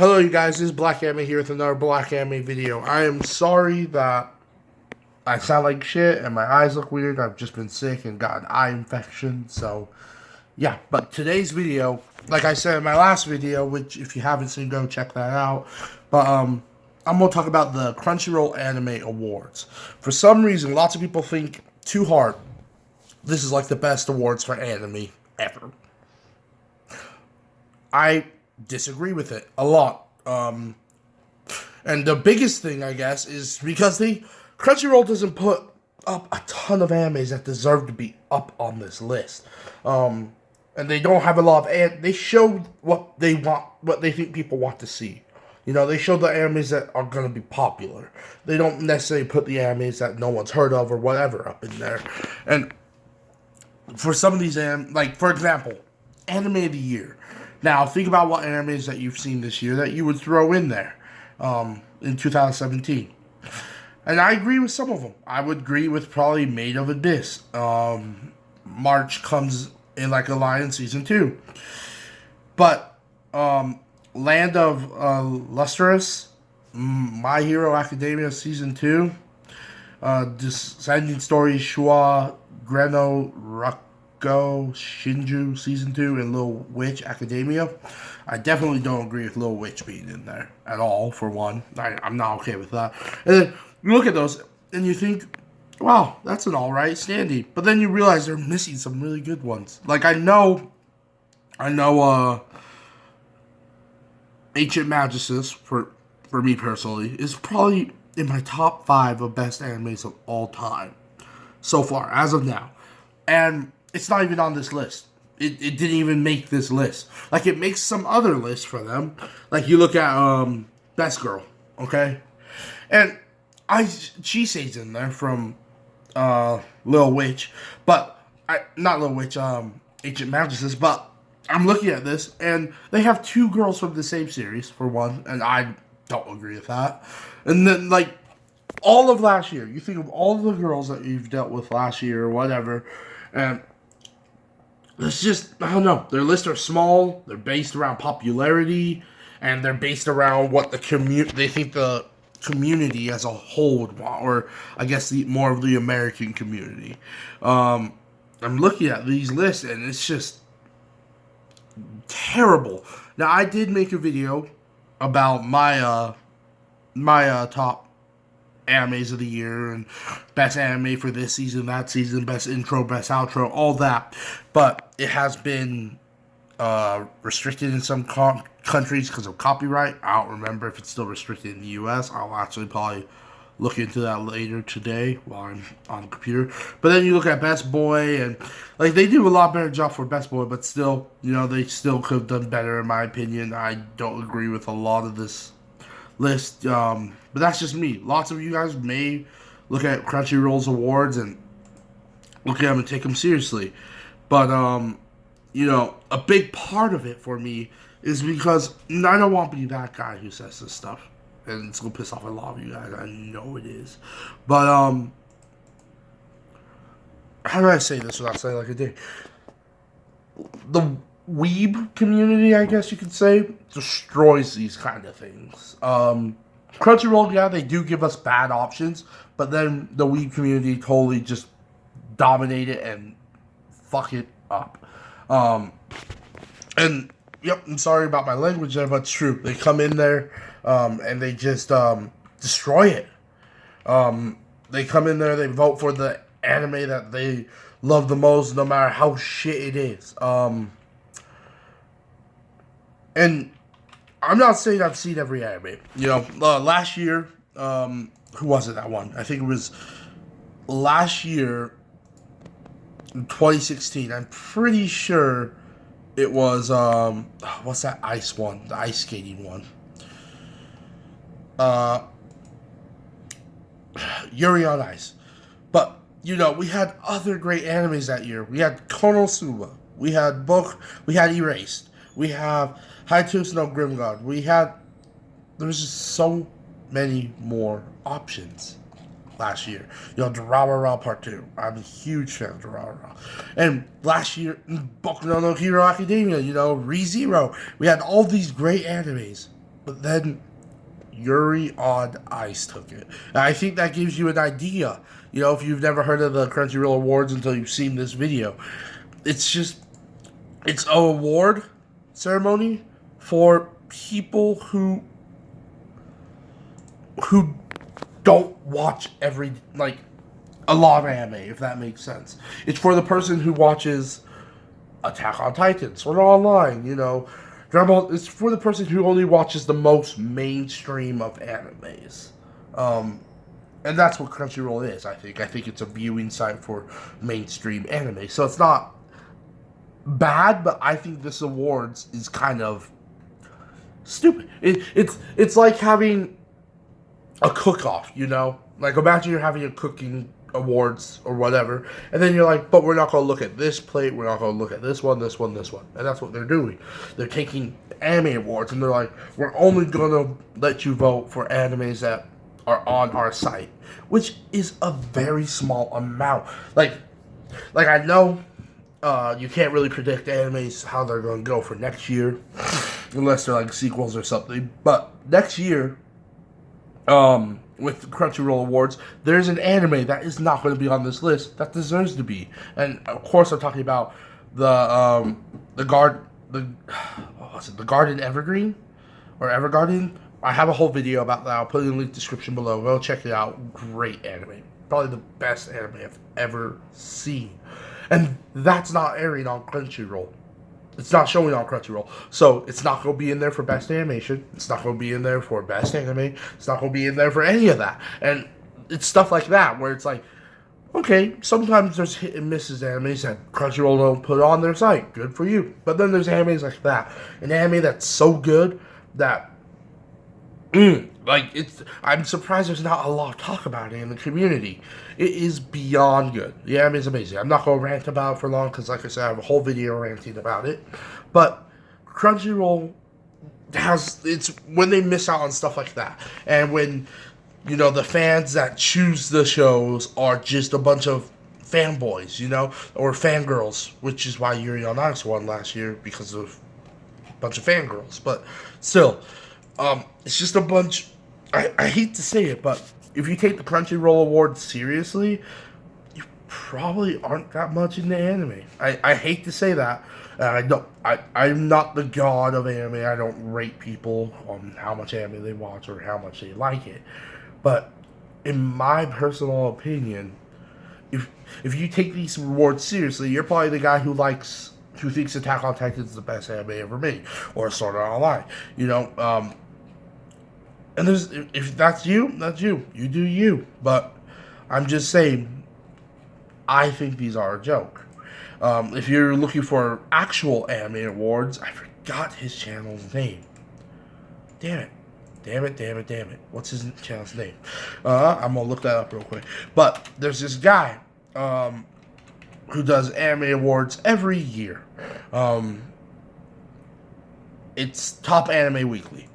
Hello you guys, this is Black Anime here with another Black Anime video. I am sorry that I sound like shit and my eyes look weird. I've just been sick and got an eye infection, so yeah. But today's video, like I said in my last video, which if you haven't seen, go check that out. But I'm gonna talk about the Crunchyroll Anime Awards. For some reason, lots of people think too hard this is like the best awards for anime ever. I disagree with it a lot. And the biggest thing, I guess, is because Crunchyroll doesn't put up a ton of animes that deserve to be up on this list. And they don't have a lot of they show what they want, what they think people want to see. You know, they show the animes that are going to be popular. They don't necessarily put the animes that no one's heard of or whatever up in there. And for some of these like, for example, Anime of the Year. Now, think about what animes that you've seen this year that you would throw in there in 2017. And I agree with some of them. I would agree with probably Maid of Abyss. March comes in like a lion season 2. But Land of Lustrous, My Hero Academia season 2, Descending Story Shua Greno Shinju Season 2 and Little Witch Academia. I definitely don't agree with Little Witch being in there at all, for one. I'm not okay with that. And then you look at those and you think, wow, that's an alright standee. But then you realize they're missing some really good ones. Like, I know, Ancient Magus, for me personally, is probably in my top 5 of best animes of all time. So far, as of now. And it's not even on this list. It didn't even make this list. Like, it makes some other lists for them. Like, you look at Best Girl, okay? And Chise's in there from Little Witch. But, not Little Witch, Ancient Magus, but I'm looking at this, and they have 2 girls from the same series, for one, and I don't agree with that. And then, like, all of last year, you think of all the girls that you've dealt with last year or whatever, and it's just, I don't know, their lists are small, they're based around popularity, and they're based around what they think the community as a whole would want, or I guess more of the American community. I'm looking at these lists, and it's just terrible. Now, I did make a video about my top animes of the year and best anime for this season, that season, best intro, best outro, all that. But it has been restricted in some countries because of copyright. I don't remember if it's still restricted in the US. I'll actually probably look into that later today while I'm on the computer. But then you look at Best Boy, and like, they do a lot better job for Best Boy, but still, you know, they still could have done better in my opinion. I don't agree with a lot of this list, but that's just me. Lots of you guys may look at Crunchyroll's awards and look at them and take them seriously, but you know, a big part of it for me is because I don't want to be that guy who says this stuff, and it's gonna piss off a lot of you guys. I know it is, but how do I say this without saying like a dick? The weeb community, I guess you could say, destroys these kind of things. Crunchyroll, yeah, they do give us bad options, but then the weeb community totally just dominate it and fuck it up. And yep, I'm sorry about my language there, but it's true. They come in there and they just destroy it. They come in there, they vote for the anime that they love the most, no matter how shit it is. And I'm not saying I've seen every anime. You know, last year, who was it that won? I think it was last year, in 2016. I'm pretty sure it was, what's that ice one? The ice skating one. Yuri on Ice. But, you know, we had other great animes that year. We had Konosuba. We had We had Erased. We have Hayatus no Grimgard. There's just so many more options last year. You know, Durarara Part 2. I'm a huge fan of Durarara. And last year, Boku no Hero Academia, you know, ReZero. We had all these great animes. But then Yuri on Ice took it. And I think that gives you an idea. You know, if you've never heard of the Crunchyroll Awards until you've seen this video, it's just, it's an award ceremony for people who don't watch a lot of anime, if that makes sense. It's for the person who watches Attack on Titan, Sword Art Online, you know, Dragon Ball. It's for the person who only watches the most mainstream of animes. And that's what Crunchyroll is, I think. I think it's a viewing site for mainstream anime. So it's not bad, but I think this awards is kind of stupid. It's like having a cook-off, you know? Like, imagine you're having a cooking awards or whatever, and then you're like, but we're not going to look at this plate, we're not going to look at this one, this one, this one. And that's what they're doing. They're taking anime awards, and they're like, we're only going to let you vote for animes that are on our site, which is a very small amount. Like I know you can't really predict animes how they're going to go for next year, unless they're like sequels or something, but next year, with the Crunchyroll Awards, there's an anime that is not going to be on this list that deserves to be. And of course, I'm talking about the Garden Evergreen or Evergarden. I have a whole video about that. I'll put it in the link description below. Go check it out. Great anime, probably the best anime I've ever seen. And that's not airing on Crunchyroll. It's not showing on Crunchyroll. So it's not going to be in there for best animation. It's not going to be in there for best anime. It's not going to be in there for any of that. And it's stuff like that where it's like, okay, sometimes there's hit and misses animes that Crunchyroll don't put on their site. Good for you. But then there's animes like that. An anime that's so good that I'm surprised there's not a lot of talk about it in the community. It is beyond good. The anime is amazing. I'm not going to rant about it for long because, like I said, I have a whole video ranting about it. But Crunchyroll it's when they miss out on stuff like that. And when, you know, the fans that choose the shows are just a bunch of fanboys, you know, or fangirls, which is why Yuri on Ice won last year, because of a bunch of fangirls. But still, it's just a bunch. I hate to say it, but if you take the Crunchyroll Awards seriously, you probably aren't that much into anime. I hate to say that. I'm not the god of anime. I don't rate people on how much anime they watch or how much they like it. But in my personal opinion, if you take these awards seriously, you're probably the guy who thinks Attack on Titan is the best anime ever made, or Sword Art Online. You know, and if that's you, that's you. You do you. But I'm just saying, I think these are a joke. If you're looking for actual anime awards, I forgot his channel's name. Damn it. What's his channel's name? I'm going to look that up real quick. But there's this guy who does anime awards every year. It's Top Anime Weekly.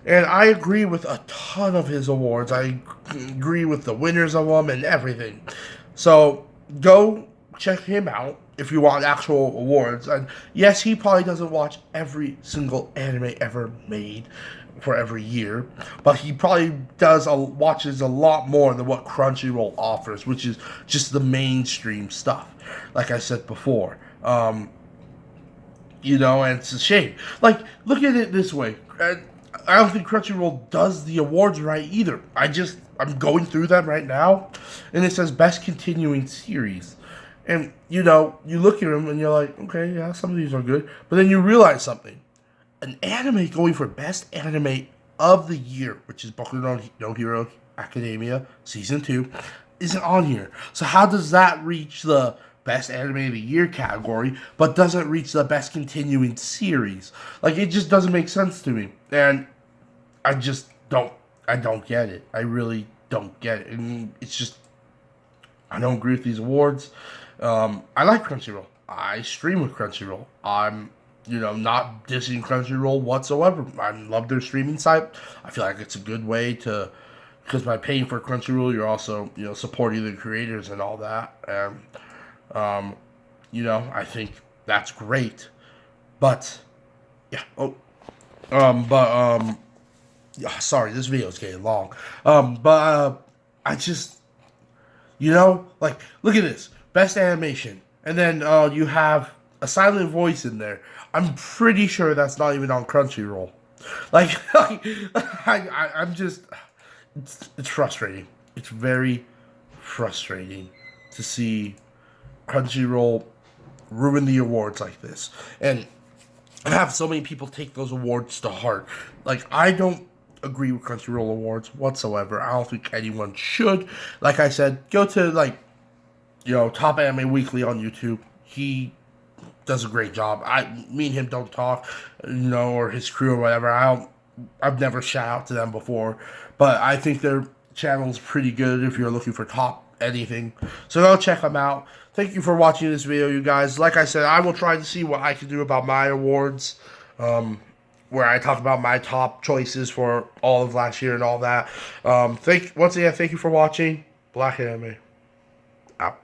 And I agree with a ton of his awards. I agree with the winners of them and everything. So go check him out if you want actual awards. And yes, he probably doesn't watch every single anime ever made for every year, but he probably watches a lot more than what Crunchyroll offers, which is just the mainstream stuff. Like I said before, you know, and it's a shame. Like, look at it this way. I don't think Crunchyroll does the awards right either. I'm going through them right now, and it says Best Continuing Series. And, you know, you look at them and you're like, okay, yeah, some of these are good. But then you realize something. An anime going for Best Anime of the Year, which is Boku no Hero Academia Season 2, isn't on here. So how does that reach the Best Anime of the Year category, but doesn't reach the Best Continuing Series? Like, it just doesn't make sense to me. And I don't get it. I really don't get it. And it's just, I don't agree with these awards. I like Crunchyroll. I stream with Crunchyroll. I'm, you know, not dissing Crunchyroll whatsoever. I love their streaming site. I feel like it's a good way to, because by paying for Crunchyroll, you're also, you know, supporting the creators and all that. And, you know, I think that's great. But, yeah. Oh, Yeah, sorry, this video is getting long. I just, like, look at this. Best animation. And then you have a silent voice in there. I'm pretty sure that's not even on Crunchyroll. Like, I'm just, it's frustrating. It's very frustrating to see Crunchyroll ruin the awards like this. And have so many people take those awards to heart. Like, I don't agree with Crunchyroll awards whatsoever. I don't think anyone should. Like I said, go to, like, Top Anime Weekly on YouTube. He does a great job. Me and him don't talk, or his crew or whatever. I've never shout out to them before, but I think their channel is pretty good if you're looking for top anything. So go check them out. Thank you for watching this video, you guys. Like I said, I will try to see what I can do about my awards, where I talk about my top choices for all of last year and all that. Once again, thank you for watching. Black Anime out.